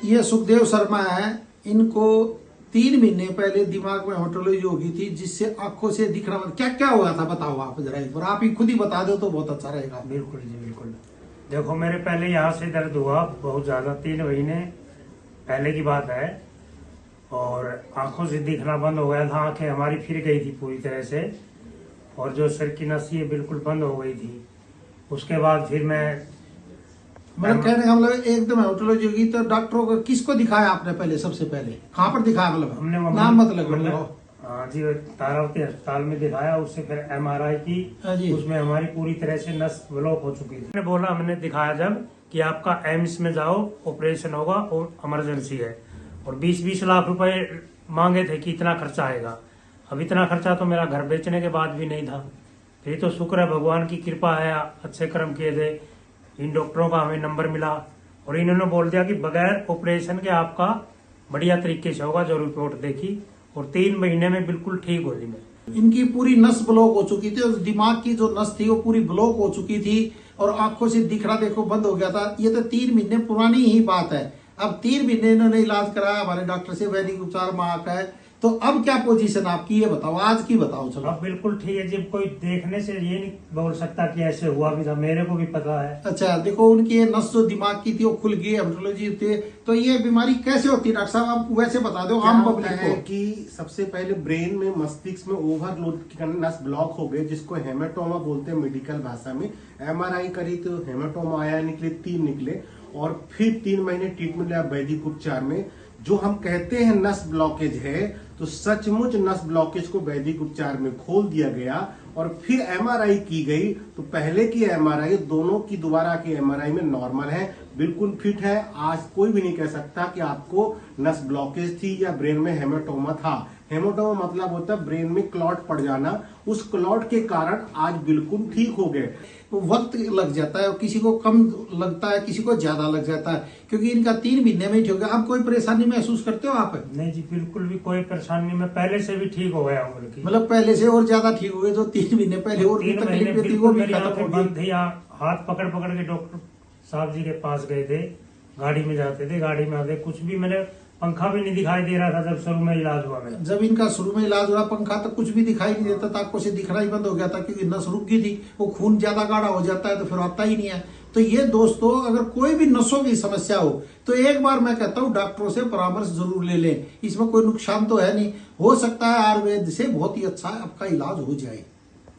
ये सुखदेव शर्मा है, इनको 3 महीने पहले दिमाग में हेमेटोलॉजी होगी थी, जिससे आंखों से दिखना क्या क्या हुआ था बताओ आप जरा एक बार, आप ही खुद ही बता दो तो बहुत अच्छा रहेगा। बिल्कुल जी बिल्कुल। देखो मेरे पहले यहाँ से दर्द हुआ बहुत ज्यादा, 3 महीने पहले की बात है, और आंखों से दिखना बंद हो गया था, आंखें हमारी फिर गई थी पूरी तरह से, और जो सिर की नसी बिल्कुल बंद हो गई थी। उसके बाद फिर मैं मतलब कहने का मतलब एकदम हेमेटोलॉजी होगी तो डॉक्टरों को किसको दिखाया आपने पहले, सबसे पहले कहाँ पर दिखाया, मतलब हमने नाम मतलब हाँ जी तारावती अस्पताल में दिखाया। उससे फिर MRI की, उसमें हमारी पूरी तरह से नस ब्लॉक हो चुकी थी। मैंने बोला, हमने दिखाया जब कि आपका एम्स में जाओ, ऑपरेशन होगा और इमरजेंसी है, और 20-20 लाख रुपए मांगे थे कि इतना खर्चा आएगा। अब इतना खर्चा तो मेरा घर बेचने के बाद भी नहीं था। फिर तो शुक्र है, भगवान की कृपा है, अच्छे कर्म किए थे, इन डॉक्टरों का हमें नंबर मिला, और इन्होंने बोल दिया कि बगैर ऑपरेशन के आपका बढ़िया तरीके से होगा। जो रिपोर्ट देखी और 3 महीने में बिल्कुल ठीक हो गई। मैं इनकी पूरी नस ब्लॉक हो चुकी थी, और दिमाग की जो नस थी वो पूरी ब्लॉक हो चुकी थी, और आंखों से दिखना देखो बंद हो गया था। ये तो 3 महीने पुरानी ही बात है। अब 3 महीने इन्होंने इलाज कराया हमारे डॉक्टर से, वैदिक उपचार माँ का है। तो अब क्या पोजीशन आपकी, ये बताओ, आज की बताओ। चलो अब बिल्कुल ठीक है। जब कोई देखने से ये नहीं बोल सकता कि ऐसे हुआ भी था, मेरे को भी पता है। अच्छा देखो, उनकी नस जो दिमाग की थी वो खुल गई, हेमेटोलॉजी थे। तो ये बीमारी कैसे होती है डॉक्टर साहब, आप वैसे बता दो आम पब्लिक को। कि सबसे पहले ब्रेन में, मस्तिष्क में ओवरलोड के कारण नस ब्लॉक हो गए, जिसको हेमेटोमा बोलते हैं मेडिकल भाषा में। MRI करी तो हेमेटोमा आया, निकले 3 निकले, और फिर 3 महीने ट्रीटमेंट लिया वैदिक उपचार में। जो हम कहते हैं नस ब्लॉकेज है, तो सचमुच नस ब्लॉकेज को वैदिक उपचार में खोल दिया गया, और फिर MRI की गई। तो पहले की MRI, दोनों की दोबारा की MRI में नॉर्मल है, बिल्कुल फिट है। आज कोई भी नहीं कह सकता कि आपको नस ब्लॉकेज थी या ब्रेन में हेमेटोमा था। हेमेटोमा मतलब होता है ब्रेन में क्लॉट पड़ जाना, उस क्लॉट के कारण आज बिल्कुल ठीक हो गए। वक्त लग जाता है, किसी को कम लगता है, किसी को ज्यादा लग जाता है, क्योंकि इनका 3 महीने में ही ठीक हो गया। अब कोई परेशानी महसूस करते हो आप? नहीं जी, बिल्कुल भी कोई परेशानी में पहले से भी ठीक हो गया हूँ। मतलब पहले से और ज्यादा ठीक हो गए, जो 3 महीने पहले और 3 महीने बिल्कुल मेरी आंखें बंद थी। हाथ पकड़ पकड़ के डॉक्टर साहब जी के पास गए थे, गाड़ी में जाते थे, गाड़ी में आते, कुछ भी मैंने पंखा भी नहीं दिखाई दे रहा था जब शुरू में इलाज हुआ मेरा। जब इनका शुरू में इलाज हुआ, पंखा तो कुछ भी दिखाई नहीं देता था, आंखों से दिखना ही बंद हो गया था, क्योंकि नस रुक गई थी। वो खून ज्यादा गाढ़ा हो जाता है तो फिर आता ही नहीं है। तो ये दोस्तों, अगर कोई भी नसों की समस्या हो तो एक बार मैं कहता हूँ डॉक्टरों से परामर्श जरूर ले लें। इसमें कोई नुकसान तो है नहीं, हो सकता है आयुर्वेद से बहुत ही अच्छा आपका इलाज हो जाए।